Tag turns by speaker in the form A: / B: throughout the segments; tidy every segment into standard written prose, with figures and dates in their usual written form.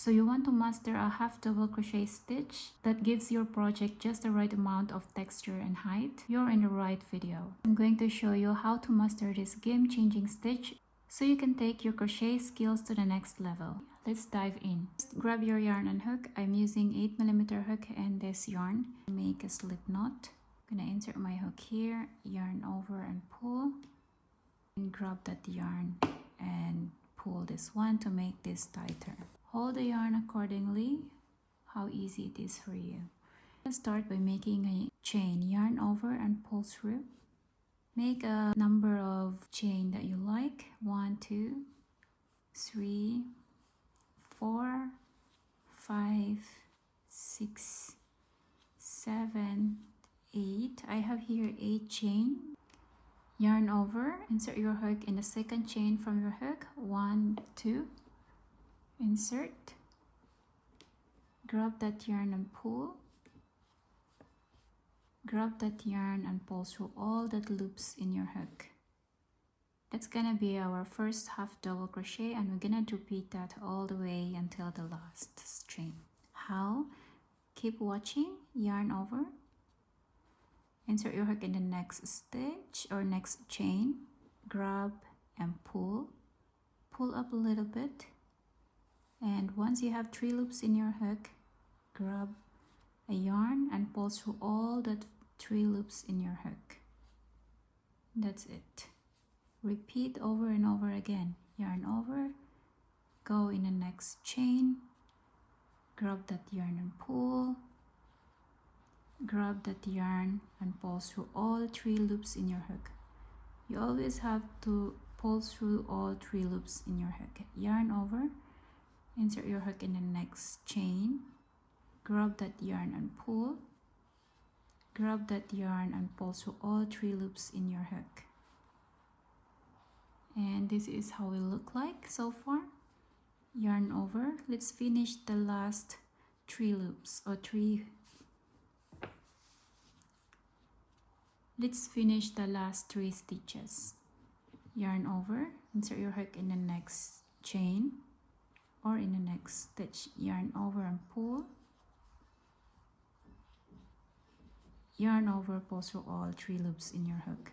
A: So you want to master a half double crochet stitch that gives your project just the right amount of texture and height. You're in the right video. I'm going to show you how to master this game-changing stitch so you can take your crochet skills to the next level. Let's dive in. Just grab your yarn and hook. I'm using 8mm hook and this yarn. Make a slip knot. I'm gonna insert my hook here, yarn over and pull, and grab that yarn and pull this one to make this tighter. Hold the yarn accordingly, how easy it is for you. Let's start by making a chain. Yarn over and pull through. Make a number of chain that you like. 1, 2, 3, 4, 5, 6, 7, 8. I have here 8 chain. Yarn over, insert your hook in the second chain from your hook. 1, 2. Insert, grab that yarn and pull, grab that yarn and pull through all that loops in your hook. That's gonna be our first half double crochet, and we're gonna repeat that all the way until the last chain. How? Keep watching. Yarn over, insert your hook in the next stitch or next chain, grab and pull up a little bit. And once you have 3 loops in your hook, grab a yarn and pull through all that 3 loops in your hook. That's it. Repeat over and over again. Yarn over, go in the next chain, grab that yarn and pull, grab that yarn and pull through all 3 loops in your hook. You always have to pull through all 3 loops in your hook. Yarn over, insert your hook in the next chain, grab that yarn and pull, grab that yarn and pull through all 3 loops in your hook. And this is how it look like so far. Yarn over. Let's finish the last 3 loops or 3. Let's finish the last 3 stitches. Yarn over, insert your hook in the next chain or in the next stitch. Yarn over and pull, yarn over, pull through all 3 loops in your hook.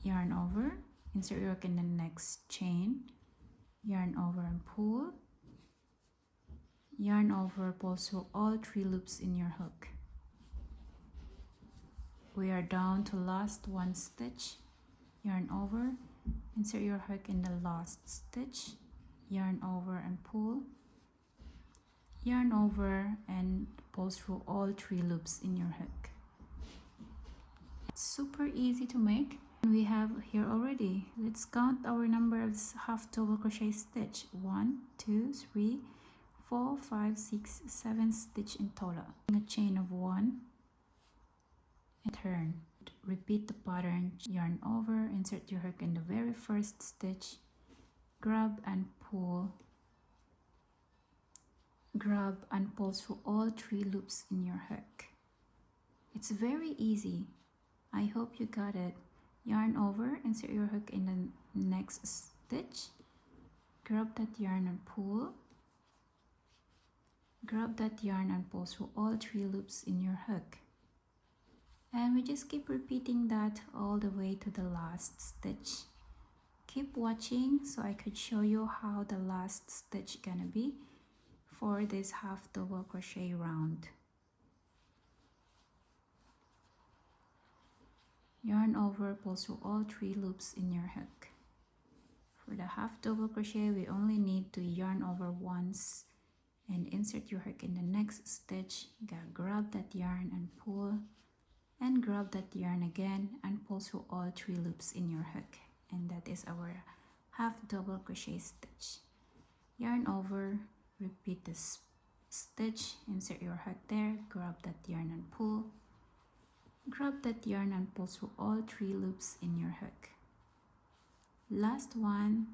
A: Yarn over, insert your hook in the next chain, yarn over and pull, yarn over, pull through all 3 loops in your hook. We are down to last 1 stitch. Yarn over, insert your hook in the last stitch, yarn over and pull, yarn over and pull through all 3 loops in your hook. It's super easy to make. We have here already. Let's count our number of half double crochet stitch. 1, 2, 3, 4, 5, 6, 7 stitch in total. A chain of 1 and turn. Repeat the pattern. Yarn over, insert your hook in the very first stitch, grab and pull, grab and pull through all 3 loops in your hook. It's very easy. I hope you got it. Yarn over, insert your hook in the next stitch, grab that yarn and pull, grab that yarn and pull through all 3 loops in your hook. And we just keep repeating that all the way to the last stitch. Keep watching so I could show you how the last stitch gonna be for this half double crochet round. Yarn over, pull through all 3 loops in your hook. For the half double crochet, we only need to yarn over once and insert your hook in the next stitch. Grab that yarn and pull, and grab that yarn again and pull through all 3 loops in your hook. And that is our half double crochet stitch. Yarn over, repeat this stitch, insert your hook there, grab that yarn and pull, grab that yarn and pull through all 3 loops in your hook. Last one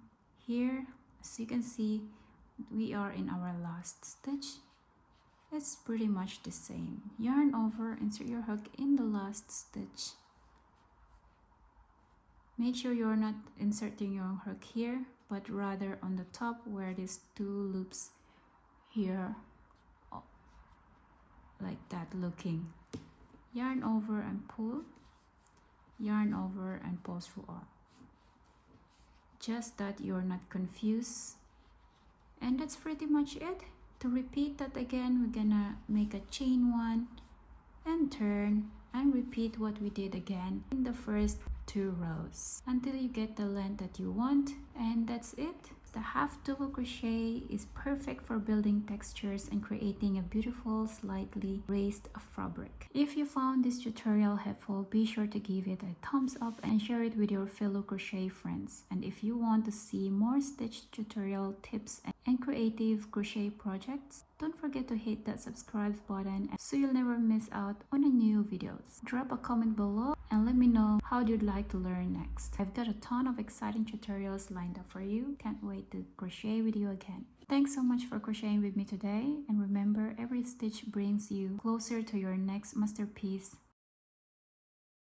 A: here. As you can see, we are in our last stitch. It's pretty much the same. Yarn over, insert your hook in the last stitch. Make sure you're not inserting your hook here, but rather on the top where these two loops here, like that looking. Yarn over and pull, yarn over and pull through all. Just that you're not confused. And that's pretty much it. To repeat that again, we're gonna make a chain 1 and turn and repeat what we did again in the first 2 rows until you get the length that you want, and that's it. The half double crochet is perfect for building textures and creating a beautiful slightly raised fabric. If you found this tutorial helpful, be sure to give it a thumbs up and share it with your fellow crochet friends. And if you want to see more stitch tutorial tips and creative crochet projects, don't forget to hit that subscribe button so you'll never miss out on a new videos. Drop a comment below and let me know how you'd like to learn next. I've got a ton of exciting tutorials lined up for you. Can't wait to crochet with you again. Thanks so much for crocheting with me today, and remember, every stitch brings you closer to your next masterpiece.